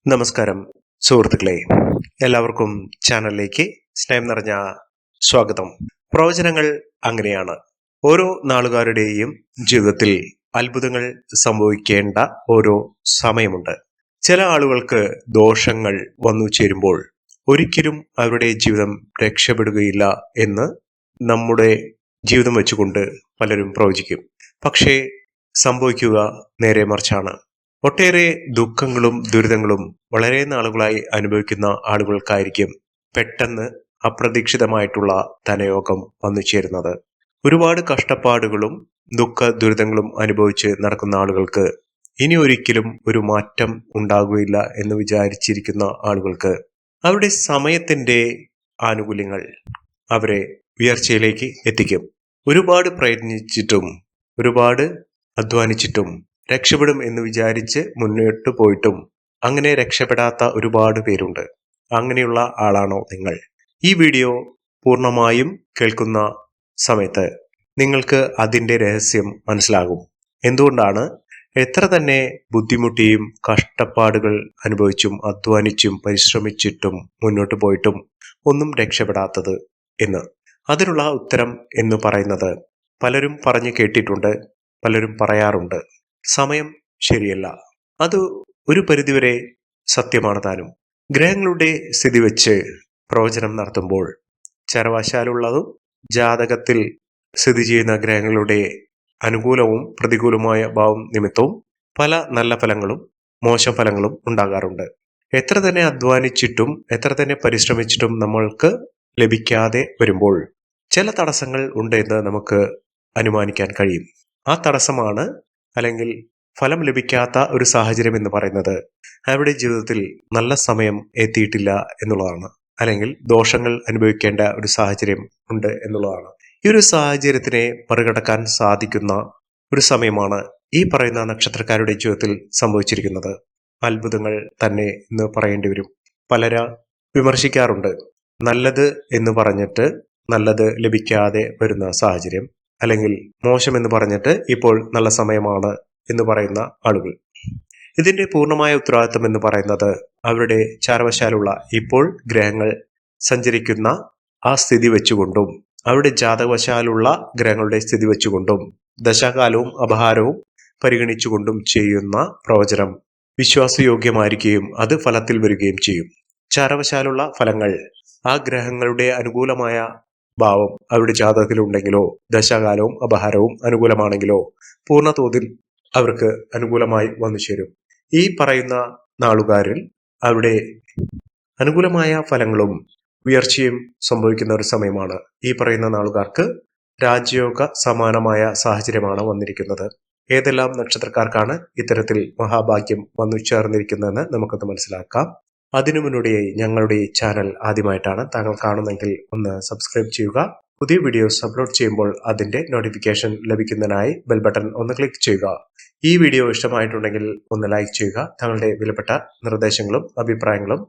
നമസ്കാരം സുഹൃത്തുക്കളെ, എല്ലാവർക്കും ചാനലിലേക്ക് സ്നേഹം നിറഞ്ഞ സ്വാഗതം. പ്രവചനങ്ങൾ അങ്ങനെയാണ്. ഓരോ നാളുകാരുടെയും ജീവിതത്തിൽ അത്ഭുതങ്ങൾ സംഭവിക്കേണ്ട ഓരോ സമയമുണ്ട്. ചില ആളുകൾക്ക് ദോഷങ്ങൾ വന്നു ചേരുമ്പോൾ ഒരിക്കലും അവരുടെ ജീവിതം രക്ഷപ്പെടുകയില്ല എന്ന് നമ്മുടെ ജീവിതം വെച്ചുകൊണ്ട് പലരും പ്രവചിക്കും. പക്ഷേ സംഭവിക്കുക നേരെ മറിച്ചാണ്. ഒട്ടേറെ ദുഃഖങ്ങളും ദുരിതങ്ങളും വളരെ നാളുകളായി അനുഭവിക്കുന്ന ആളുകൾക്കായിരിക്കും പെട്ടെന്ന് അപ്രതീക്ഷിതമായിട്ടുള്ള ധനയോഗം വന്നു ചേരുന്നത്. ഒരുപാട് കഷ്ടപ്പാടുകളും ദുഃഖ ദുരിതങ്ങളും അനുഭവിച്ച് നടക്കുന്ന ആളുകൾക്ക് ഇനി ഒരിക്കലും ഒരു മാറ്റം ഉണ്ടാകുകയില്ല എന്ന് വിചാരിച്ചിരിക്കുന്ന ആളുകൾക്ക് അവരുടെ സമയത്തിന്റെ ആനുകൂല്യങ്ങൾ അവരെ ഉയർച്ചയിലേക്ക് എത്തിക്കും. ഒരുപാട് പ്രയത്നിച്ചിട്ടും ഒരുപാട് അധ്വാനിച്ചിട്ടും രക്ഷപ്പെടും എന്ന് വിചാരിച്ച് മുന്നോട്ട് പോയിട്ടും അങ്ങനെ രക്ഷപ്പെടാത്ത ഒരുപാട് പേരുണ്ട്. അങ്ങനെയുള്ള ആളാണോ നിങ്ങൾ? ഈ വീഡിയോ പൂർണ്ണമായും കേൾക്കുന്ന സമയത്ത് നിങ്ങൾക്ക് അതിൻ്റെ രഹസ്യം മനസ്സിലാകും. എന്തുകൊണ്ടാണ് എത്ര തന്നെ ബുദ്ധിമുട്ടിയും കഷ്ടപ്പാടുകൾ അനുഭവിച്ചും അധ്വാനിച്ചും പരിശ്രമിച്ചിട്ടും മുന്നോട്ട് പോയിട്ടും ഒന്നും രക്ഷപ്പെടാത്തത് എന്ന്. അതിനുള്ള ഉത്തരം എന്ന് പറയുന്നത് പലരും പറഞ്ഞു കേട്ടിട്ടുണ്ട്, പലരും പറയാറുണ്ട്. സമയം ശരിയല്ല. അത് ഒരു പരിധിവരെ സത്യമാണ് താനും. ഗ്രഹങ്ങളുടെ സ്ഥിതി വെച്ച് പ്രവചനം നടത്തുമ്പോൾ ചരവശാലുള്ളതും ജാതകത്തിൽ സ്ഥിതി ചെയ്യുന്ന ഗ്രഹങ്ങളുടെ അനുകൂലവും പ്രതികൂലമായ ഭാവം നിമിത്തവും പല നല്ല ഫലങ്ങളും മോശം ഫലങ്ങളും ഉണ്ടാകാറുണ്ട്. എത്ര തന്നെ അധ്വാനിച്ചിട്ടും എത്ര തന്നെ പരിശ്രമിച്ചിട്ടും നമ്മൾക്ക് ലഭിക്കാതെ വരുമ്പോൾ ചില തടസ്സങ്ങൾ ഉണ്ട് എന്ന് നമുക്ക് അനുമാനിക്കാൻ കഴിയും. ആ തടസ്സമാണ് അല്ലെങ്കിൽ ഫലം ലഭിക്കാത്ത ഒരു സാഹചര്യം എന്ന് പറയുന്നത് അവരുടെ ജീവിതത്തിൽ നല്ല സമയം എത്തിയിട്ടില്ല എന്നുള്ളതാണ്, അല്ലെങ്കിൽ ദോഷങ്ങൾ അനുഭവിക്കേണ്ട ഒരു സാഹചര്യം ഉണ്ട് എന്നുള്ളതാണ്. ഈ ഒരു സാഹചര്യത്തിനെ മറികടക്കാൻ സാധിക്കുന്ന ഒരു സമയമാണ് ഈ പറയുന്ന നക്ഷത്രക്കാരുടെ ജീവിതത്തിൽ സംഭവിച്ചിരിക്കുന്നത്. അത്ഭുതങ്ങൾ തന്നെ എന്ന് പറയേണ്ടി വരും. പലരും വിമർശിക്കാറുണ്ട്, നല്ലത് എന്ന് പറഞ്ഞിട്ട് നല്ലത് ലഭിക്കാതെ വരുന്ന സാഹചര്യം, അല്ലെങ്കിൽ മോശം എന്ന് പറഞ്ഞിട്ട് ഇപ്പോൾ നല്ല സമയമാണ് എന്ന് പറയുന്ന ആളുകൾ. ഇതിന്റെ പൂർണ്ണമായ ഉത്തരവാദിത്വം എന്ന് പറയുന്നത് അവരുടെ ചാരവശാലുള്ള ഇപ്പോൾ ഗ്രഹങ്ങൾ സഞ്ചരിക്കുന്ന ആ സ്ഥിതി വെച്ചുകൊണ്ടും അവരുടെ ജാതകവശാലുള്ള ഗ്രഹങ്ങളുടെ സ്ഥിതി വെച്ചുകൊണ്ടും ദശാകാലവും അപഹാരവും പരിഗണിച്ചുകൊണ്ടും ചെയ്യുന്ന പ്രവചനം വിശ്വാസയോഗ്യമായിരിക്കുകയും അത് ഫലത്തിൽ വരികയും ചെയ്യും. ചാരവശാലുള്ള ഫലങ്ങൾ ആ ഗ്രഹങ്ങളുടെ അനുകൂലമായ ഭാവം അവരുടെ ജാതകത്തിൽ ഉണ്ടെങ്കിലോ ദശാകാലവും അപഹാരവും അനുകൂലമാണെങ്കിലോ പൂർണ്ണ തോതിൽ അവർക്ക് അനുകൂലമായി വന്നു ചേരും. ഈ പറയുന്ന നാളുകാരിൽ അവരുടെ അനുകൂലമായ ഫലങ്ങളും ഉയർച്ചയും സംഭവിക്കുന്ന ഒരു സമയമാണ്. ഈ പറയുന്ന നാളുകാർക്ക് രാജയോഗ സമാനമായ സാഹചര്യമാണ് വന്നിരിക്കുന്നത്. ഏതെല്ലാം നക്ഷത്രക്കാർക്കാണ് ഇത്തരത്തിൽ മഹാഭാഗ്യം വന്നു ചേർന്നിരിക്കുന്നതെന്ന് നമുക്കൊന്ന് മനസ്സിലാക്കാം. അതിനു മുന്നോടിയായി ഞങ്ങളുടെ ഈ ചാനൽ ആദ്യമായിട്ടാണ് താങ്കൾ കാണുന്നെങ്കിൽ ഒന്ന് സബ്സ്ക്രൈബ് ചെയ്യുക. പുതിയ വീഡിയോസ് അപ്ലോഡ് ചെയ്യുമ്പോൾ അതിന്റെ നോട്ടിഫിക്കേഷൻ ലഭിക്കുന്നതിനായി ബെൽ ബട്ടൺ ഒന്ന് ക്ലിക്ക് ചെയ്യുക. ഈ വീഡിയോ ഇഷ്ടമായിട്ടുണ്ടെങ്കിൽ ഒന്ന് ലൈക്ക് ചെയ്യുക. താങ്കളുടെ വിലപ്പെട്ട നിർദ്ദേശങ്ങളും അഭിപ്രായങ്ങളും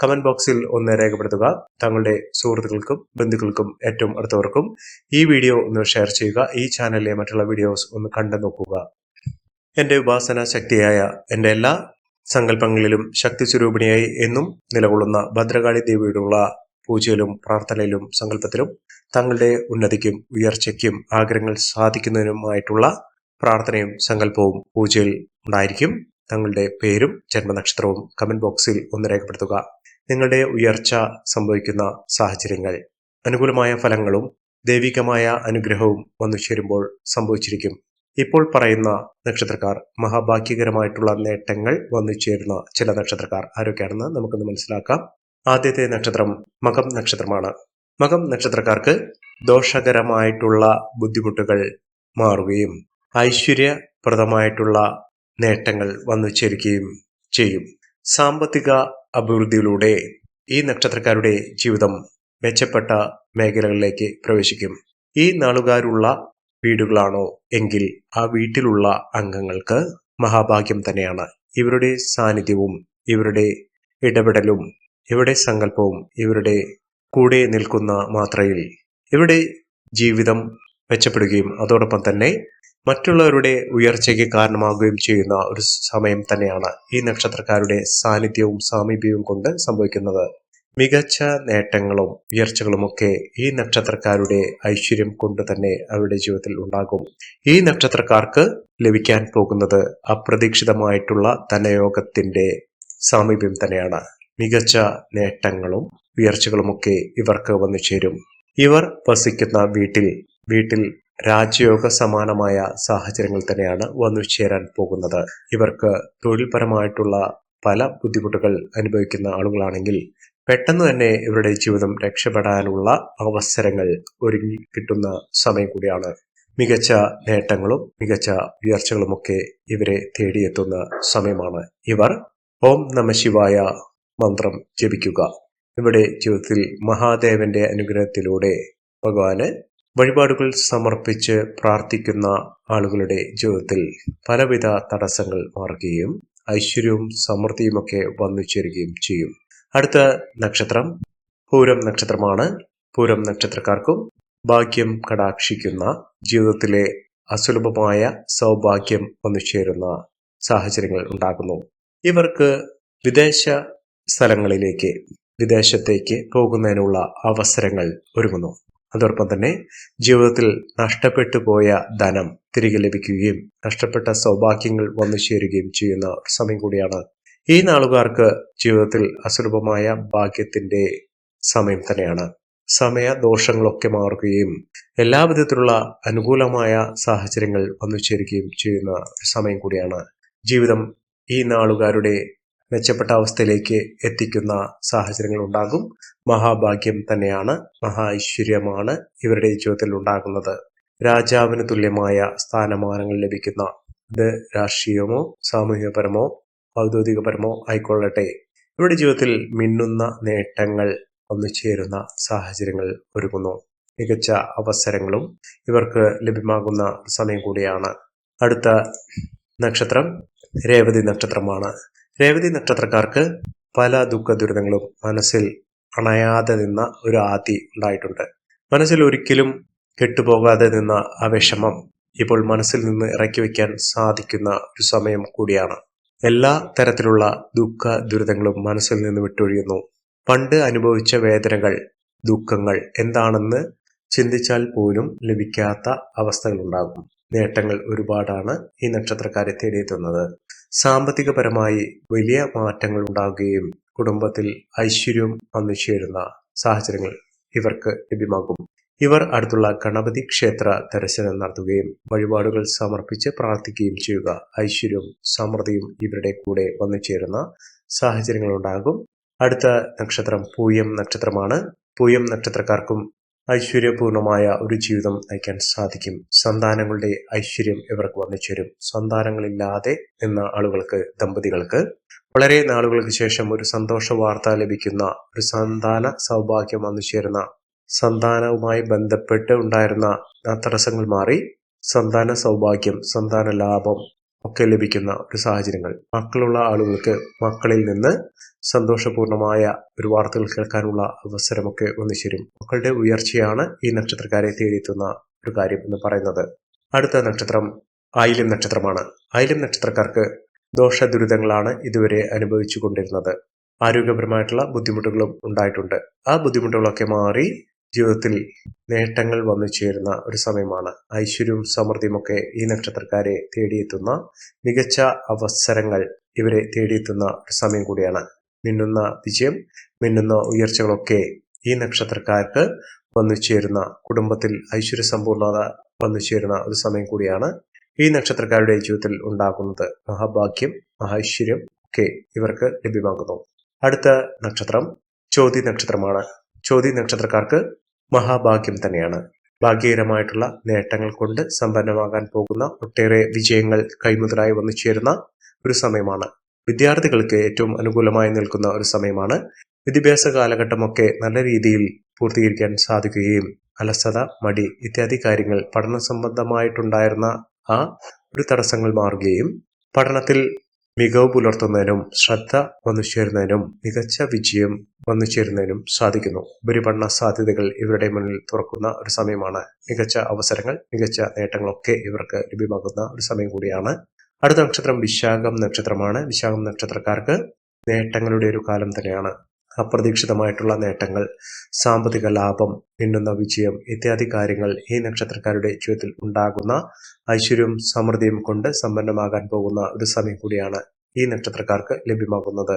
കമന്റ് ബോക്സിൽ ഒന്ന് രേഖപ്പെടുത്തുക. താങ്കളുടെ സുഹൃത്തുക്കൾക്കും ബന്ധുക്കൾക്കും ഏറ്റവും അടുത്തവർക്കും ഈ വീഡിയോ ഒന്ന് ഷെയർ ചെയ്യുക. ഈ ചാനലിലെ മറ്റുള്ള വീഡിയോസ് ഒന്ന് കണ്ടു നോക്കുക. എൻ്റെ ഉപാസന ശക്തിയായ എൻ്റെ എല്ലാ സങ്കല്പങ്ങളിലും ശക്തി സ്വരൂപിണിയായി എന്നും നിലകൊള്ളുന്ന ഭദ്രകാളി ദേവിയോടുള്ള പൂജയിലും പ്രാർത്ഥനയിലും സങ്കല്പത്തിലും തങ്ങളുടെ ഉന്നതിക്കും ഉയർച്ചയ്ക്കും ആഗ്രഹങ്ങൾ സാധിക്കുന്നതിനുമായിട്ടുള്ള പ്രാർത്ഥനയും സങ്കല്പവും പൂജയിൽ ഉണ്ടായിരിക്കും. തങ്ങളുടെ പേരും ജന്മനക്ഷത്രവും കമന്റ് ബോക്സിൽ ഒന്ന് രേഖപ്പെടുത്തുക. നിങ്ങളുടെ ഉയർച്ച സംഭവിക്കുന്ന സാഹചര്യങ്ങൾ അനുകൂലമായ ഫലങ്ങളും ദൈവികമായ അനുഗ്രഹവും വന്നു ചേരുമ്പോൾ സംഭവിച്ചിരിക്കും. ഇപ്പോൾ പറയുന്ന നക്ഷത്രക്കാർ മഹാഭാഗ്യകരമായിട്ടുള്ള നേട്ടങ്ങൾ വന്നു ചേരുന്ന ചില നക്ഷത്രക്കാർ ആരൊക്കെയാണെന്ന് നമുക്കൊന്ന് മനസ്സിലാക്കാം. ആദ്യത്തെ നക്ഷത്രം മകം നക്ഷത്രമാണ്. മകം നക്ഷത്രക്കാർക്ക് ദോഷകരമായിട്ടുള്ള ബുദ്ധിമുട്ടുകൾ മാറുകയും ഐശ്വര്യപ്രദമായിട്ടുള്ള നേട്ടങ്ങൾ വന്നു ചേരുകയും ചെയ്യും. സാമ്പത്തിക അഭിവൃദ്ധിയിലൂടെ ഈ നക്ഷത്രക്കാരുടെ ജീവിതം മെച്ചപ്പെട്ട മേഖലകളിലേക്ക് പ്രവേശിക്കും. ഈ നാളുകാരുള്ള വീടുകളാണോ എങ്കിൽ ആ വീട്ടിലുള്ള അംഗങ്ങൾക്ക് മഹാഭാഗ്യം തന്നെയാണ്. ഇവരുടെ സാന്നിധ്യവും ഇവരുടെ ഇടപെടലും ഇവരുടെ സങ്കല്പവും ഇവരുടെ കൂടെ നിൽക്കുന്ന മാത്രയിൽ ഇവരുടെ ജീവിതം മെച്ചപ്പെടുകയും അതോടൊപ്പം തന്നെ മറ്റുള്ളവരുടെ ഉയർച്ചയ്ക്ക് കാരണമാകുകയും ചെയ്യുന്ന ഒരു സമയം തന്നെയാണ് ഈ നക്ഷത്രക്കാരുടെ സാന്നിധ്യവും സാമീപ്യവും കൊണ്ട് സംഭവിക്കുന്നത്. മികച്ച നേട്ടങ്ങളും ഉയർച്ചകളുമൊക്കെ ഈ നക്ഷത്രക്കാരുടെ ഐശ്വര്യം കൊണ്ട് തന്നെ അവരുടെ ജീവിതത്തിൽ ഉണ്ടാകും. ഈ നക്ഷത്രക്കാർക്ക് ലഭിക്കാൻ പോകുന്നത് അപ്രതീക്ഷിതമായിട്ടുള്ള ധനയോഗത്തിന്റെ സാമീപ്യം തന്നെയാണ്. മികച്ച നേട്ടങ്ങളും ഉയർച്ചകളുമൊക്കെ ഇവർക്ക് വന്നു ചേരും. ഇവർ വസിക്കുന്ന വീട്ടിൽ രാജയോഗ സമാനമായ സാഹചര്യങ്ങൾ തന്നെയാണ് വന്നു ചേരാൻ പോകുന്നത്. ഇവർക്ക് തൊഴിൽപരമായിട്ടുള്ള പല ബുദ്ധിമുട്ടുകൾ അനുഭവിക്കുന്ന ആളുകളാണെങ്കിൽ പെട്ടെന്ന് തന്നെ ഇവരുടെ ജീവിതം രക്ഷപ്പെടാനുള്ള അവസരങ്ങൾ ഒരുങ്ങി കിട്ടുന്ന സമയം കൂടിയാണ്. മികച്ച നേട്ടങ്ങളും മികച്ച ഉയർച്ചകളുമൊക്കെ ഇവരെ തേടിയെത്തുന്ന സമയമാണ്. ഇവർ ഓം നമഃശിവായ മന്ത്രം ജപിക്കുക. ഇവിടെ ജീവിതത്തിൽ മഹാദേവന്റെ അനുഗ്രഹത്തിലൂടെ ഭഗവാന് വഴിപാടുകൾ സമർപ്പിച്ച് പ്രാർത്ഥിക്കുന്ന ആളുകളുടെ ജീവിതത്തിൽ പലവിധ തടസ്സങ്ങൾ മാറുകയും ഐശ്വര്യവും സമൃദ്ധിയുമൊക്കെ വന്നു ചേരുകയും ചെയ്യും. അടുത്ത നക്ഷത്രം പൂരം നക്ഷത്രമാണ്. പൂരം നക്ഷത്രക്കാർക്കും ഭാഗ്യം കടാക്ഷിക്കുന്ന, ജീവിതത്തിലെ അസുലഭമായ സൗഭാഗ്യം വന്നു ചേരുന്ന സാഹചര്യങ്ങൾ ഉണ്ടാകുന്നു. ഇവർക്ക് വിദേശ സ്ഥലങ്ങളിലേക്ക്, വിദേശത്തേക്ക് പോകുന്നതിനുള്ള അവസരങ്ങൾ ഒരുങ്ങുന്നു. അതോടൊപ്പം തന്നെ ജീവിതത്തിൽ നഷ്ടപ്പെട്ടു പോയ ധനം തിരികെ ലഭിക്കുകയും നഷ്ടപ്പെട്ട സൗഭാഗ്യങ്ങൾ വന്നു ചേരുകയും ചെയ്യുന്ന ഒരു സമയം കൂടിയാണ്. ഈ നാളുകാർക്ക് ജീവിതത്തിൽ അസുലഭമായ ഭാഗ്യത്തിന്റെ സമയം തന്നെയാണ്. സമയ ദോഷങ്ങളൊക്കെ മാറുകയും എല്ലാവിധത്തിലുള്ള അനുകൂലമായ സാഹചര്യങ്ങൾ വന്നു ചേരുകയും ചെയ്യുന്ന ഒരു സമയം കൂടിയാണ്. ജീവിതം ഈ നാളുകാരുടെ മെച്ചപ്പെട്ട അവസ്ഥയിലേക്ക് എത്തിക്കുന്ന സാഹചര്യങ്ങൾ ഉണ്ടാകും. മഹാഭാഗ്യം തന്നെയാണ്, മഹാ ഐശ്വര്യമാണ് ഇവരുടെ ജീവിതത്തിൽ ഉണ്ടാകുന്നത്. രാജാവിന് തുല്യമായ സ്ഥാനമാനങ്ങൾ ലഭിക്കുന്ന, ഇത് രാഷ്ട്രീയമോ സാമൂഹികപരമോ ഔദ്യോഗികപരമോ ആയിക്കൊള്ളട്ടെ, ഇവരുടെ ജീവിതത്തിൽ മിന്നുന്ന നേട്ടങ്ങൾ വന്നു ചേരുന്ന സാഹചര്യങ്ങൾ ഒരുങ്ങുന്നു. മികച്ച അവസരങ്ങളും ഇവർക്ക് ലഭ്യമാകുന്ന സമയം കൂടിയാണ്. അടുത്ത നക്ഷത്രം രേവതി നക്ഷത്രമാണ്. രേവതി നക്ഷത്രക്കാർക്ക് പല ദുഃഖ ദുരിതങ്ങളും മനസ്സിൽ അണയാതെ നിന്ന ഒരു ആദി ഉണ്ടായിട്ടുണ്ട്. മനസ്സിൽ ഒരിക്കലും കെട്ടുപോകാതെ നിന്ന ആ വിഷമം ഇപ്പോൾ മനസ്സിൽ നിന്ന് ഇറക്കി വയ്ക്കാൻ സാധിക്കുന്ന ഒരു സമയം കൂടിയാണ്. എല്ലാ തരത്തിലുള്ള ദുഃഖ ദുരിതങ്ങളും മനസ്സിൽ നിന്ന് വിട്ടൊഴിയുന്നു. പണ്ട് അനുഭവിച്ച വേദനകൾ, ദുഃഖങ്ങൾ എന്താണെന്ന് ചിന്തിച്ചാൽ പോലും ലഭിക്കാത്ത അവസ്ഥകൾ ഉണ്ടാകും. നേട്ടങ്ങൾ ഒരുപാടാണ് ഈ നക്ഷത്രക്കാരെ തേടിയെത്തുന്നത്. സാമ്പത്തികപരമായി വലിയ മാറ്റങ്ങൾ ഉണ്ടാകുകയും കുടുംബത്തിൽ ഐശ്വര്യം വന്നു ചേരുന്ന സാഹചര്യങ്ങൾ ഇവർക്ക് ലഭ്യമാകും. ഇവർ അടുത്തുള്ള ഗണപതി ക്ഷേത്ര ദർശനം നടത്തുകയും വഴിപാടുകൾ സമർപ്പിച്ച് പ്രാർത്ഥിക്കുകയും ചെയ്യുക. ഐശ്വര്യവും സമൃദ്ധിയും ഇവരുടെ കൂടെ വന്നു ചേരുന്ന സാഹചര്യങ്ങൾ ഉണ്ടാകും. അടുത്ത നക്ഷത്രം പൂയം നക്ഷത്രമാണ്. പൂയം നക്ഷത്രക്കാർക്കും ഐശ്വര്യപൂർണമായ ഒരു ജീവിതം നയിക്കാൻ സാധിക്കും. സന്താനങ്ങളുടെ ഐശ്വര്യം ഇവർക്ക് വന്നു ചേരും. സന്താനങ്ങളില്ലാതെ നിന്ന ആളുകൾക്ക്, ദമ്പതികൾക്ക് വളരെ നാളുകൾക്ക് ശേഷം ഒരു സന്തോഷ വാർത്ത ലഭിക്കുന്ന, ഒരു സന്താന സൗഭാഗ്യം വന്നു ചേരുന്ന, സന്താനവുമായി ബന്ധപ്പെട്ട് ഉണ്ടായിരുന്ന തടസ്സങ്ങൾ മാറി സന്താന സൗഭാഗ്യം, സന്താന ലാഭം ഒക്കെ ലഭിക്കുന്ന ഒരു സാഹചര്യങ്ങൾ. മക്കളുള്ള ആളുകൾക്ക് മക്കളിൽ നിന്ന് സന്തോഷപൂർണമായ ഒരു വാർത്തകൾ കേൾക്കാനുള്ള അവസരമൊക്കെ വന്നു ചേരും. മക്കളുടെ ഉയർച്ചയാണ് ഈ നക്ഷത്രക്കാരെ തേടിയെത്തുന്ന ഒരു കാര്യം എന്ന് പറയുന്നത്. അടുത്ത നക്ഷത്രം ആയില്യം നക്ഷത്രമാണ്. ആയില്യം നക്ഷത്രക്കാർക്ക് ദോഷ ദുരിതങ്ങളാണ് ഇതുവരെ അനുഭവിച്ചു കൊണ്ടിരുന്നത്. ആരോഗ്യപരമായിട്ടുള്ള ബുദ്ധിമുട്ടുകളും ഉണ്ടായിട്ടുണ്ട്. ആ ബുദ്ധിമുട്ടുകളൊക്കെ മാറി ജീവിതത്തിൽ നേട്ടങ്ങൾ വന്നു ചേരുന്ന ഒരു സമയമാണ്. ഐശ്വര്യവും സമൃദ്ധിയുമൊക്കെ ഈ നക്ഷത്രക്കാരെ തേടിയെത്തുന്ന, മികച്ച അവസരങ്ങൾ ഇവരെ തേടിയെത്തുന്ന ഒരു സമയം കൂടിയാണ്. മിന്നുന്ന വിജയം, മിന്നുന്ന ഉയർച്ചകളൊക്കെ ഈ നക്ഷത്രക്കാർക്ക് വന്നു ചേരുന്ന, കുടുംബത്തിൽ ഐശ്വര്യ സമ്പൂർണത വന്നു ചേരുന്ന ഒരു സമയം കൂടിയാണ്. ഈ നക്ഷത്രക്കാരുടെ ജീവിതത്തിൽ ഉണ്ടാകുന്നത് മഹാഭാഗ്യം, മഹൈശ്വര്യം ഒക്കെ ഇവർക്ക് ലഭ്യമാകുന്നു. അടുത്ത നക്ഷത്രം ചോതി നക്ഷത്രമാണ്. ചോതി നക്ഷത്രക്കാർക്ക് മഹാഭാഗ്യം തന്നെയാണ്. ഭാഗ്യകരമായിട്ടുള്ള നേട്ടങ്ങൾ കൊണ്ട് സമ്പന്നമാകാൻ പോകുന്ന ഒട്ടേറെ വിജയങ്ങൾ കൈമുതലായി വന്നു ചേരുന്ന ഒരു സമയമാണ്. വിദ്യാർത്ഥികൾക്ക് ഏറ്റവും അനുകൂലമായി നിൽക്കുന്ന ഒരു സമയമാണ്. വിദ്യാഭ്യാസ കാലഘട്ടമൊക്കെ നല്ല രീതിയിൽ പൂർത്തീകരിക്കാൻ സാധിക്കുകയും അലസത, മടി ഇത്യാദി കാര്യങ്ങൾ, പഠന സംബന്ധമായിട്ടുണ്ടായിരുന്ന ആ ഒരു തടസ്സങ്ങൾ മാറുകയും പഠനത്തിൽ മികവ് പുലർത്തുന്നതിനും ശ്രദ്ധ വന്നുചേരുന്നതിനും മികച്ച വിജയം വന്നുചേരുന്നതിനും സാധിക്കുന്നു. ഉപരിപഠന സാധ്യതകൾ ഇവരുടെ മുന്നിൽ തുറക്കുന്ന ഒരു സമയമാണ്. മികച്ച അവസരങ്ങൾ, മികച്ച നേട്ടങ്ങളൊക്കെ ഇവർക്ക് ലഭ്യമാകുന്ന ഒരു സമയം കൂടിയാണ്. അടുത്ത നക്ഷത്രം വിശാഖം നക്ഷത്രമാണ്. വിശാഖം നക്ഷത്രക്കാർക്ക് നേട്ടങ്ങളുടെ ഒരു കാലം തന്നെയാണ്. അപ്രതീക്ഷിതമായിട്ടുള്ള നേട്ടങ്ങൾ, സാമ്പത്തിക ലാഭം, മിന്നുന്ന വിജയം ഇത്യാദി കാര്യങ്ങൾ ഈ നക്ഷത്രക്കാരുടെ ജീവിതത്തിൽ ഉണ്ടാകുന്ന ഐശ്വര്യവും സമൃദ്ധിയും കൊണ്ട് സമ്പന്നമാകാൻ പോകുന്ന ഒരു സമയം കൂടിയാണ് ഈ നക്ഷത്രക്കാർക്ക് ലഭ്യമാകുന്നത്.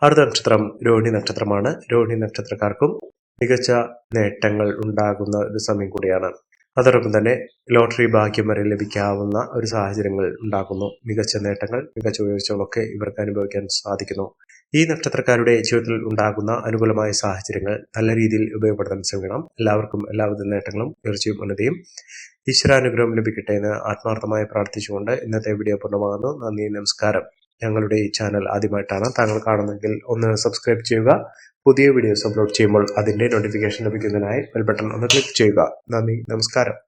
അടുത്ത നക്ഷത്രം രോഹിണി നക്ഷത്രമാണ്. രോഹിണി നക്ഷത്രക്കാർക്കും മികച്ച നേട്ടങ്ങൾ ഉണ്ടാകുന്ന ഒരു സമയം കൂടിയാണ്. അതോടൊപ്പം തന്നെ ലോട്ടറി ഭാഗ്യം വരെ ലഭിക്കാവുന്ന ഒരു സാഹചര്യങ്ങൾ ഉണ്ടാകുന്നു. മികച്ച നേട്ടങ്ങൾ, മികച്ച ഉയർച്ചകളൊക്കെ ഇവർക്ക് അനുഭവിക്കാൻ സാധിക്കുന്നു. ഈ നക്ഷത്രക്കാരുടെ ജീവിതത്തിൽ ഉണ്ടാകുന്ന അനുകൂലമായ സാഹചര്യങ്ങൾ നല്ല രീതിയിൽ ഉപയോഗപ്പെടുത്താൻ ശ്രമിക്കണം. എല്ലാവർക്കും എല്ലാവിധ നേട്ടങ്ങളും ഉയർച്ചയും ഉന്നതിയും ഈശ്വരാനുഗ്രഹം ലഭിക്കട്ടെ എന്ന് ആത്മാർത്ഥമായി പ്രാർത്ഥിച്ചുകൊണ്ട് ഇന്നത്തെ വീഡിയോ പൂർണ്ണമാകുന്നു. നന്ദി, നമസ്കാരം. ഞങ്ങളുടെ ഈ ചാനൽ ആദ്യമായിട്ടാണ് താങ്കൾ കാണുന്നതെങ്കിൽ ഒന്ന് സബ്സ്ക്രൈബ് ചെയ്യുക. പുതിയ വീഡിയോസ് അപ്ലോഡ് ചെയ്യുമ്പോൾ അതിന്റെ നോട്ടിഫിക്കേഷൻ ലഭിക്കുന്നതിനായി ബെൽ ബട്ടൺ ഒന്ന് ക്ലിക്ക് ചെയ്യുക. നന്ദി, നമസ്കാരം.